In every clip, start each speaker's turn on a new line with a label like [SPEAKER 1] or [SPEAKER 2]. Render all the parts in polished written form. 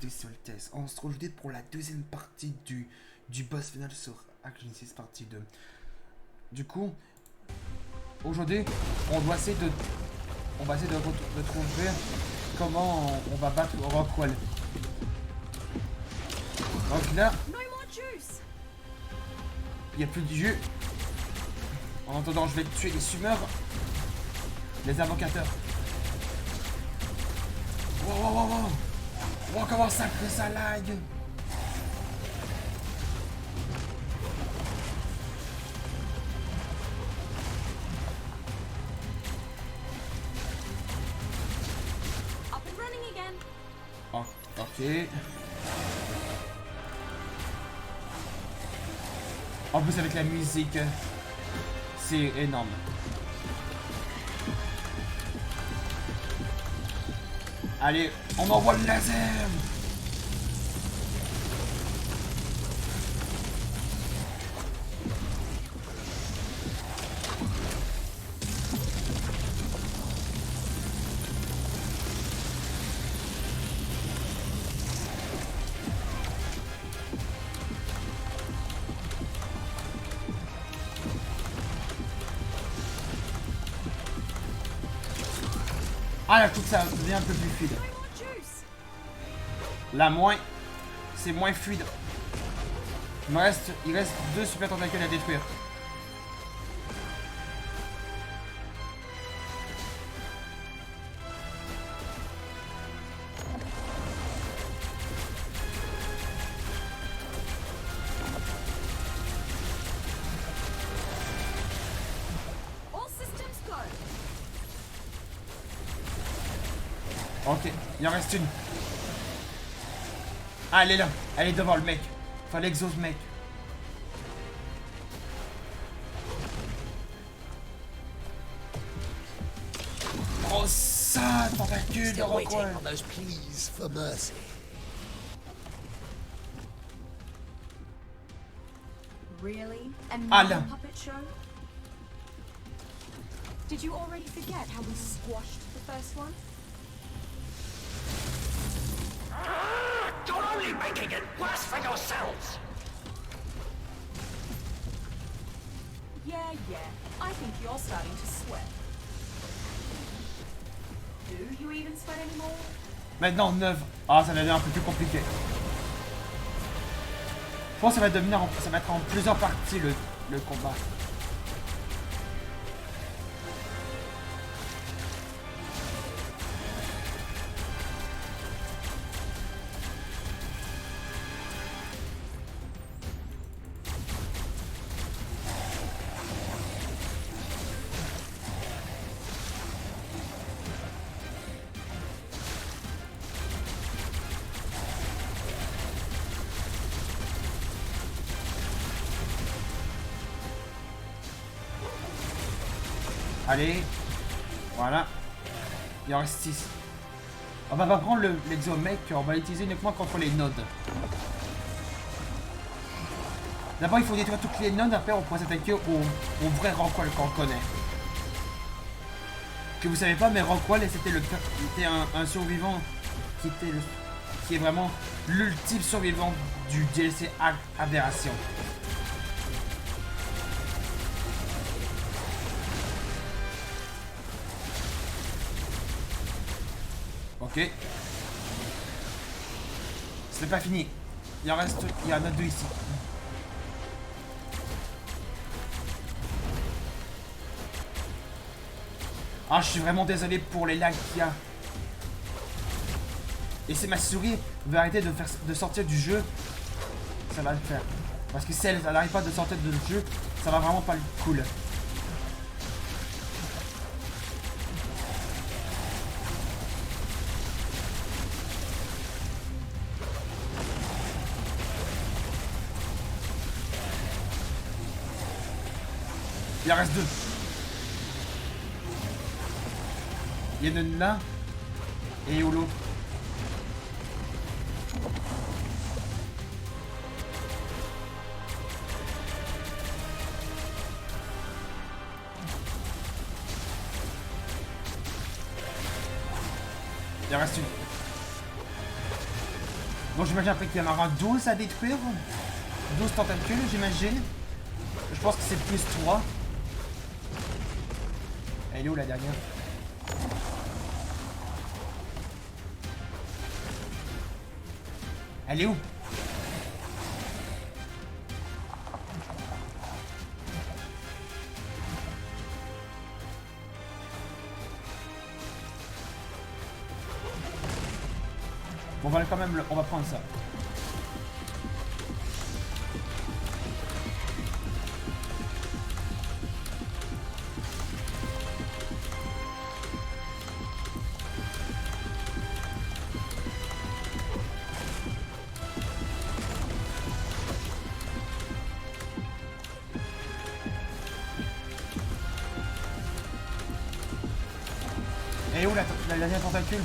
[SPEAKER 1] aujourd'hui sur le test. On se retrouve aujourd'hui pour la deuxième partie du boss final sur Arc Genesis partie 2. Du coup, aujourd'hui, on va essayer de trouver comment on va battre Rockwell. Donc là, il n'y a plus de jus. En attendant, je vais tuer les sumeurs, les invocateurs. Wow, wow, wow, wow. Oh, comment ça que ça lag. Oh, ok. En plus avec la musique, c'est énorme. Allez, on envoie le laser. Ah là, je trouve que ça devient un peu plus fluide. Là, moins, c'est moins fluide. Il reste 2 super tentacules à détruire. Ok, il en reste une. Ah, elle est là. Elle est devant le mec. Enfin, l'exhaust mec. Oh, ça, tentacule de Rockwell.
[SPEAKER 2] Really?
[SPEAKER 1] Ah là.
[SPEAKER 2] Puppet show? Did you already forget how we squashed the first one?
[SPEAKER 3] You're only making it worse for yourselves!
[SPEAKER 2] Yeah. I think you're starting to sweat. Do you even sweat anymore?
[SPEAKER 1] Maintenant 9. Ah, ça devient un peu plus compliqué. Je pense que ça va être en plusieurs parties le combat. Allez, voilà. Il en reste 6. On va pas prendre l'exomec, on va l'utiliser uniquement contre les nodes. D'abord, il faut détruire toutes les nodes, après on pourra s'attaquer au vrai Rockwell qu'on connaît. Que vous savez pas, mais Rockwell, c'était un survivant qui est vraiment l'ultime survivant du DLC Aberration. Ok. C'est pas fini. Il y en a deux ici. Ah, je suis vraiment désolé pour les lags qu'il y a. Et si ma souris veut arrêter de sortir du jeu, ça va le faire. Parce que si elle n'arrive pas de sortir du jeu, ça va vraiment pas être cool. Il en reste 2. Il y en a une là. Et où l'autre? Il en reste une. Donc j'imagine après qu'il y en aura 12 à détruire. 12 tentacules, j'imagine. Je pense que c'est plus 3. Elle est où la dernière? Elle est où? Bon, on va quand même, on va prendre ça. Et où la dernière tentacule?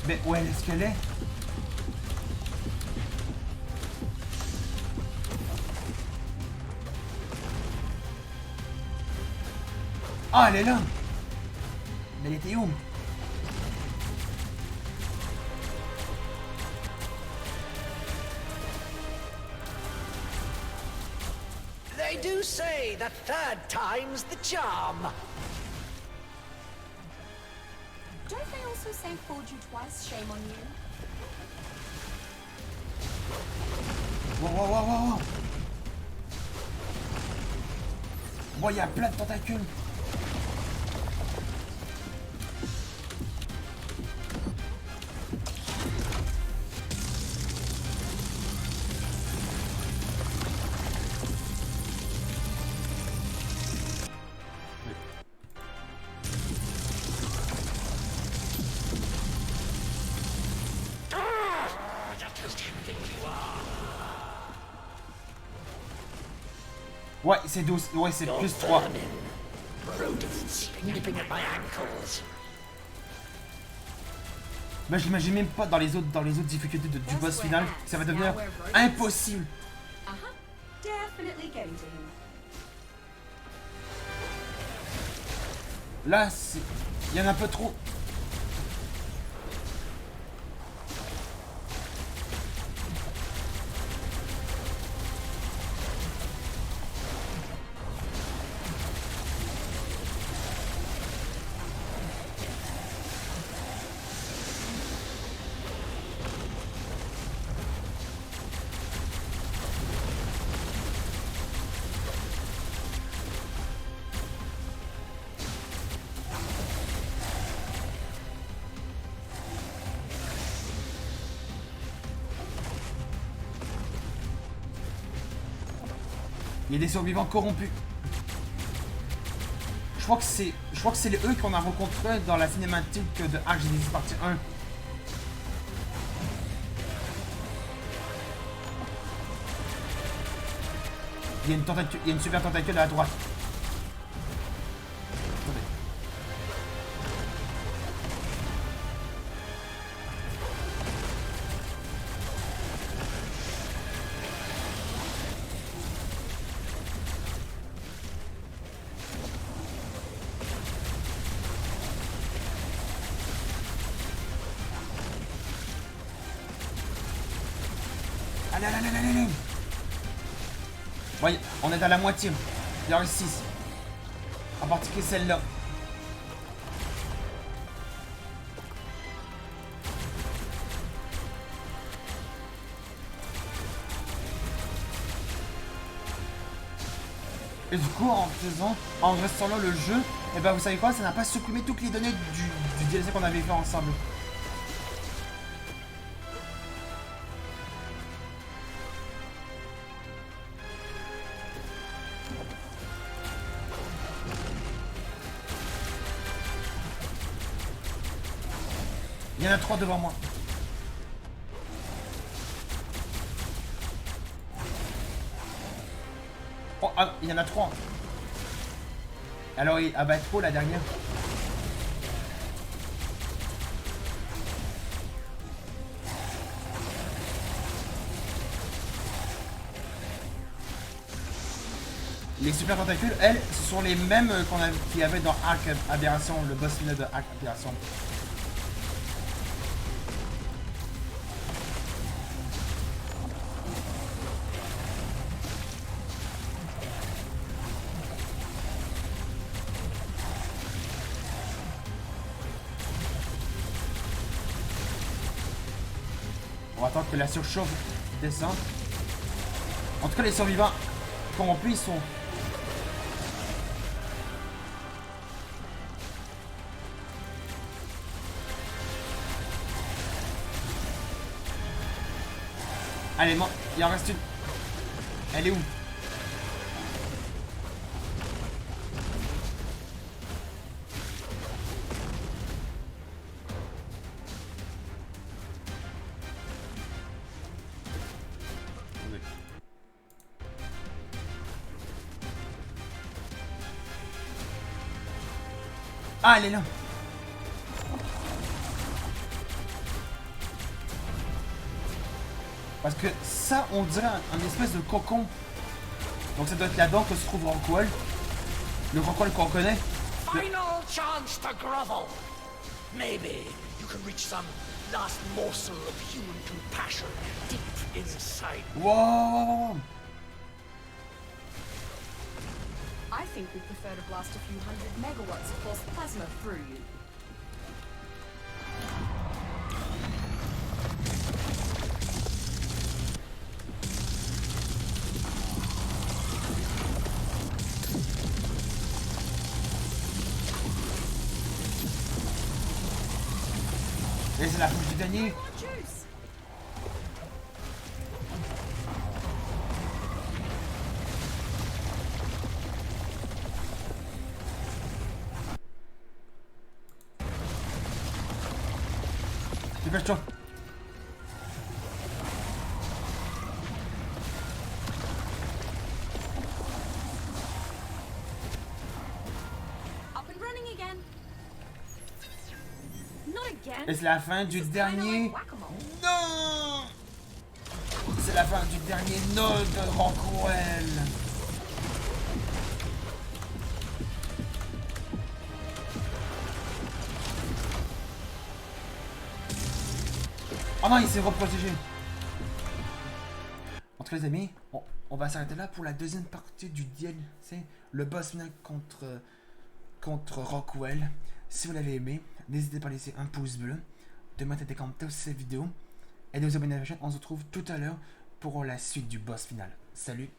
[SPEAKER 1] Mais où est-ce qu'elle est? Ah, elle est là! Mais elle était où?
[SPEAKER 3] They do say the third time's the charm.
[SPEAKER 2] Don't they also say fooled you twice, shame on you?
[SPEAKER 1] Wow. Bon, il y a plein de tentacules. Ouais, c'est 12. Ouais, c'est plus 3.
[SPEAKER 3] Rodents nipping at my ankles.
[SPEAKER 1] Mais je l'imagine même pas dans les autres difficultés du boss final. Ça va devenir impossible.
[SPEAKER 2] Definitely getting to him.
[SPEAKER 1] Là, c'est... il y en a un peu trop. Il y a des survivants corrompus. Je crois que c'est les eux qu'on a rencontrés dans la cinématique de Ark Genesis partie 1. Il y a une super tentacule à droite. Attendez. Allez. Voyez, on est à la moitié. Il en reste 6. En particulier celle-là. Et du coup, en restant là le jeu, et ben vous savez quoi, ça n'a pas supprimé toutes les données du DLC qu'on avait fait ensemble. Il y en a 3 devant moi. Oh, ah, il y en a 3. Alors, ah bah trop la dernière. Les super tentacules, elles, ce sont les mêmes qu'il y avait dans Arc Aberration, le boss final de Arc Aberration. On va attendre que la surchauffe descende. En tout cas, les survivants corrompus, ils sont... Allez, non, il en reste une. Elle est où? Ah, elle est là. Parce que ça, on dirait un espèce de cocon. Donc ça doit être là-dedans que se trouve Rockwell. Le Rockwell qu'on connaît.
[SPEAKER 3] Final chance to grovel. Maybe you can reach some last morsel of human compassion deep inside.
[SPEAKER 1] Wow.
[SPEAKER 2] I think we prefer to blast a few hundred megawatts of false plasma through you.
[SPEAKER 1] Et c'est la fin du dernier.
[SPEAKER 2] More juice.
[SPEAKER 1] Dépêche-toi.
[SPEAKER 2] Up and running again. Not again.
[SPEAKER 1] Et c'est la fin du
[SPEAKER 2] This is kinda
[SPEAKER 1] dernier.
[SPEAKER 2] like whack-a-mole.
[SPEAKER 1] Non. C'est la fin du dernier node de Rockwell. Oh non, il s'est reprotégé. En tout cas, les amis, on va s'arrêter là pour la deuxième partie du DLC, le boss final contre Rockwell. Si vous l'avez aimé, n'hésitez pas à laisser un pouce bleu, de mettre des commentaires sur cette vidéo et de vous abonner à la chaîne. On se retrouve tout à l'heure pour la suite du boss final. Salut!